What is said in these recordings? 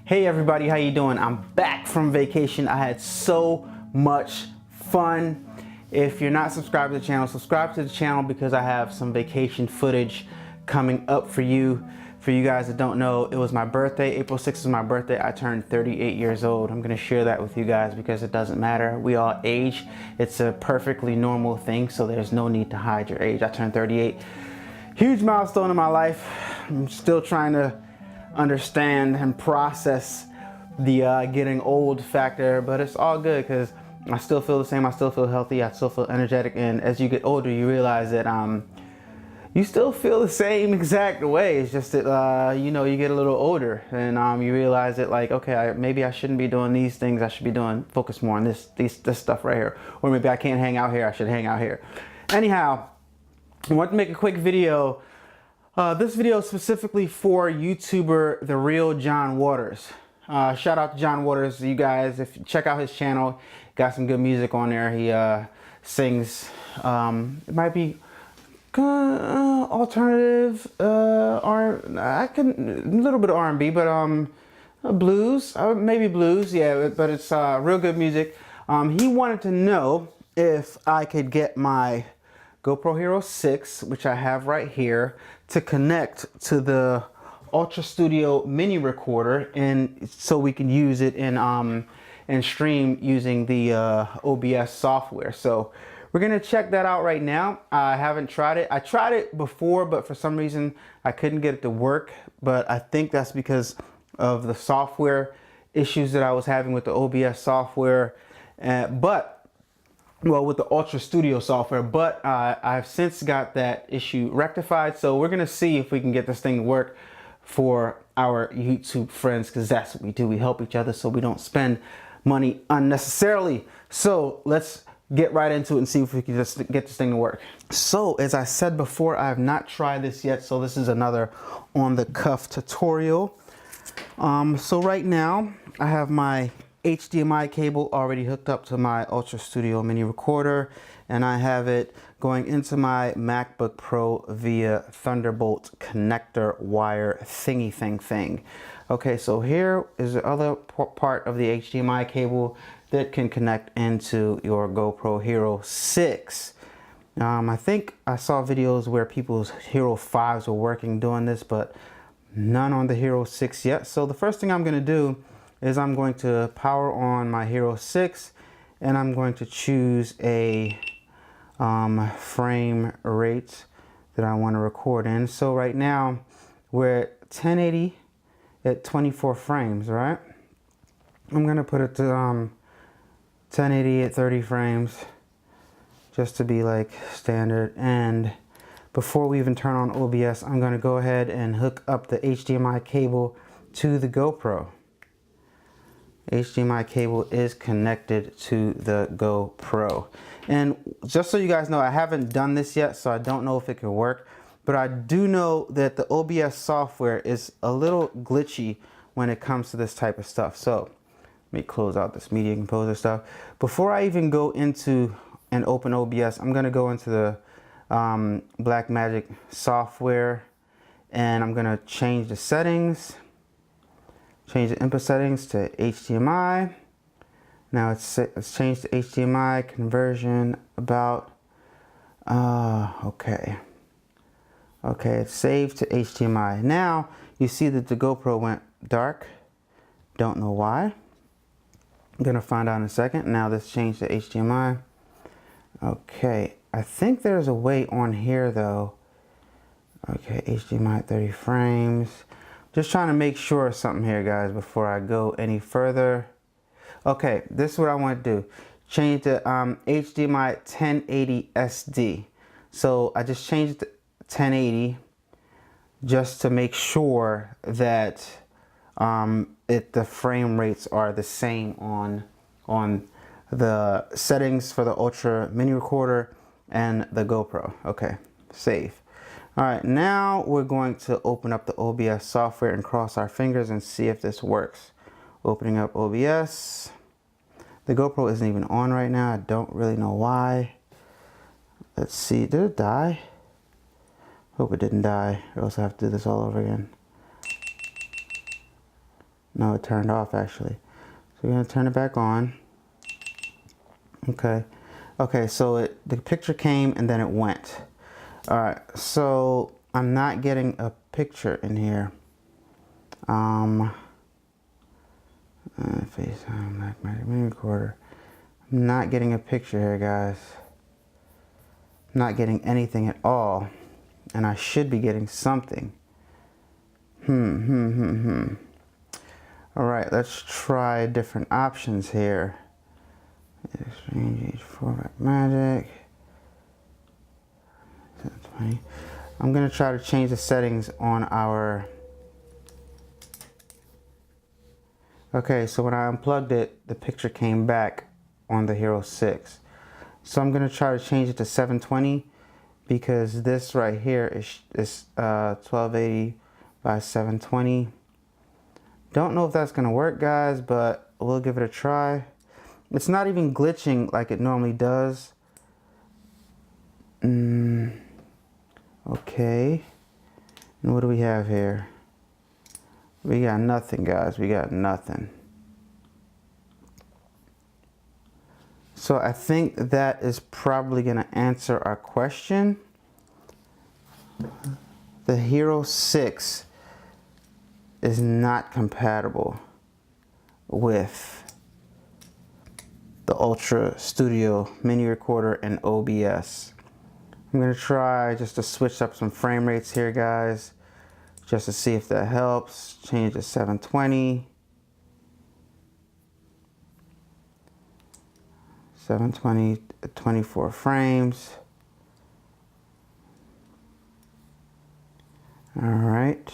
Hey everybody, how you doing? I'm back from vacation. I had so much fun. If you're not subscribed to the channel, subscribe to the channel because I have some vacation footage coming up for you. For you guys that don't know, it was my birthday. April 6th is my birthday. I turned 38 years old. I'm gonna share that with you guys because it doesn't matter. We all age. It's a perfectly normal thing, so there's no need to hide your age. I turned 38. Huge milestone in my life. I'm still trying to understand and process the getting old factor, but it's all good because I still feel the same. I still feel healthy. I still feel energetic. And as you get older, you realize that you still feel the same exact way. It's just that you know, you get a little older and you realize that, like, okay, maybe I shouldn't be doing these things. I should be focus more on this stuff right here, or maybe I can't hang out here. I should hang out here. Anyhow, I want to make a quick video. This video is specifically for YouTuber The Real John Waters. Shout out to John Waters, you guys. If you check out his channel, got some good music on there. He sings, it might be alternative, a little bit of R&B, but blues, maybe blues, yeah. But it's real good music. He wanted to know if I could get my GoPro Hero 6, which I have right here, to connect to the UltraStudio Mini Recorder, and so we can use it and stream using the OBS software. So we're gonna check that out right now. I haven't tried it. I tried it before, but for some reason I couldn't get it to work. But I think that's because of the software issues that I was having with the OBS software. Well, with the UltraStudio software, but I've since got that issue rectified. So we're gonna see if we can get this thing to work for our YouTube friends, because that's what we do. We help each other so we don't spend money unnecessarily. So let's get right into it and see if we can just get this thing to work. So as I said before, I have not tried this yet, so this is another on-the-cuff tutorial. So right now I have my HDMI cable already hooked up to my UltraStudio Mini Recorder, and I have it going into my MacBook Pro via Thunderbolt connector wire thingy thing. Okay, so here is the other part of the HDMI cable that can connect into your GoPro Hero 6. I think I saw videos where people's Hero 5s were working doing this, but none on the Hero 6 yet. So the first thing I'm going to do is I'm going to power on my Hero 6, and I'm going to choose a frame rate that I want to record in. So right now we're at 1080 at 24 frames, right? I'm going to put it to 1080 at 30 frames just to be like standard. And before we even turn on OBS, I'm going to go ahead and hook up the HDMI cable to the GoPro. HDMI cable is connected to the GoPro. And just so you guys know, I haven't done this yet, so I don't know if it can work, but I do know that the OBS software is a little glitchy when it comes to this type of stuff. So let me close out this Media Composer stuff. Before I even go into and open OBS, I'm gonna go into the Blackmagic software, and I'm gonna change the settings. Change the input settings to HDMI. Now let's change the HDMI conversion about, okay, it's saved to HDMI. Now you see that the GoPro went dark. Don't know why. I'm gonna find out in a second. Now let's change to HDMI. Okay, I think there's a way on here though. Okay, HDMI 30 frames. Just trying to make sure of something here, guys, before I go any further. Okay, this is what I want to do. Change the HDMI 1080 SD. So I just changed it to 1080 just to make sure that the frame rates are the same on the settings for the Ultra Mini Recorder and the GoPro. Okay, save. All right, now we're going to open up the OBS software and cross our fingers and see if this works. Opening up OBS. The GoPro isn't even on right now. I don't really know why. Let's see, did it die? Hope it didn't die, or else I have to do this all over again. No, it turned off actually. So we're gonna turn it back on. Okay. Okay, so the picture came and then it went. All right, so I'm not getting a picture in here. FaceTime, Blackmagic Mini Recorder. I'm not getting a picture here, guys. I'm not getting anything at all. And I should be getting something. All right, let's try different options here. Exchange H4 Blackmagic. I'm gonna try to change the settings on our. Okay, so when I unplugged it, the picture came back on the Hero 6. So I'm gonna try to change it to 720 because this right here is 1280 by 720. Don't know if that's gonna work, guys, but we'll give it a try. It's not even glitching like it normally does. Okay. And what do we have here? We got nothing, guys. We got nothing. So I think that is probably going to answer our question. The Hero 6 is not compatible with the UltraStudio Mini Recorder and OBS. I'm going to try just to switch up some frame rates here, guys, just to see if that helps. Change to 720. 720 to 24 frames. All right.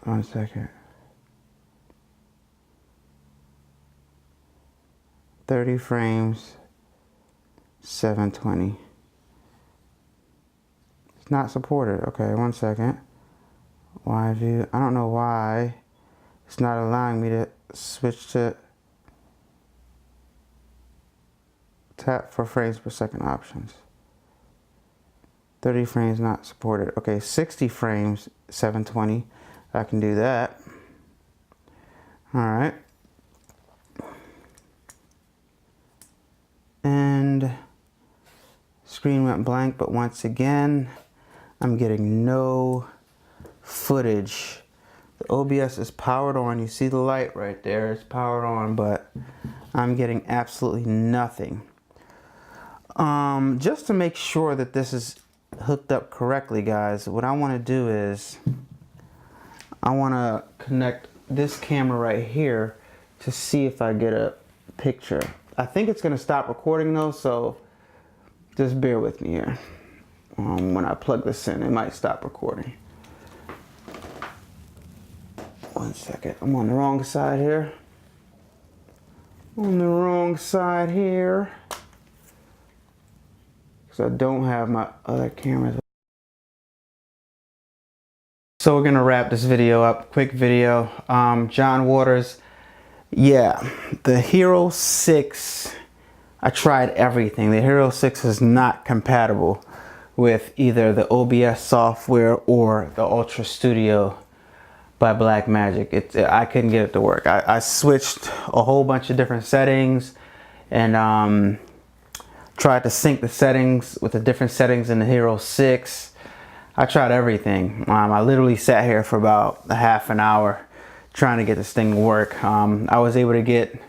1 second. 30 frames. 720. It's not supported. Okay, 1 second. Why view? I don't know why it's not allowing me to switch to tap for frames per second options. 30 frames not supported. Okay, 60 frames, 720. I can do that. All right. And screen went blank, but once again, I'm getting no footage. The OBS is powered on. You see the light right there. It's powered on, but I'm getting absolutely nothing. Just to make sure that this is hooked up correctly, guys, what I want to do is I want to connect this camera right here to see if I get a picture. I think it's going to stop recording though, so just bear with me here. When I plug this in, it might stop recording. 1 second. I'm on the wrong side here. On the wrong side here. So I don't have my other cameras. So we're gonna wrap this video up. Quick video. John Waters. Yeah, the Hero 6. I tried everything. The Hero 6 is not compatible with either the OBS software or the UltraStudio by Blackmagic. I couldn't get it to work. I switched a whole bunch of different settings and tried to sync the settings with the different settings in the Hero 6. I tried everything. I literally sat here for about a half an hour trying to get this thing to work. I was able to get,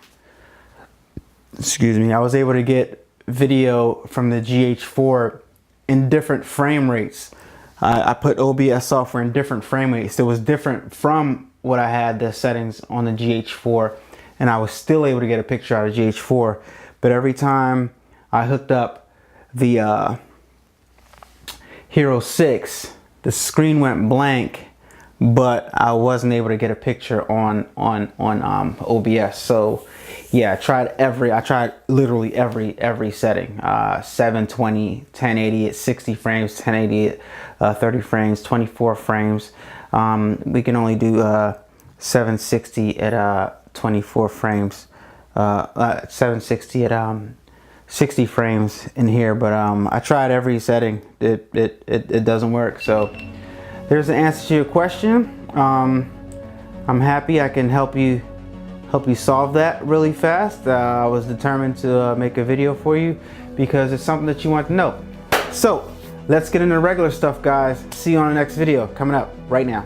I was able to get video from the GH4 in different frame rates. I put OBS software in different frame rates. It was different from what I had the settings on the GH4, and I was still able to get a picture out of GH4. But every time I hooked up the Hero 6, the screen went blank, but I wasn't able to get a picture on OBS. So yeah, I tried literally every setting. 720, 1080 at 60 frames, 1080 at 30 frames, 24 frames. We can only do 760 at 24 frames, 760 at 60 frames in here, but I tried every setting. It doesn't work. So there's the answer to your question. I'm happy I can help you solve that really fast. I was determined to make a video for you because it's something that you want to know. So let's get into the regular stuff, guys. See you on the next video coming up right now.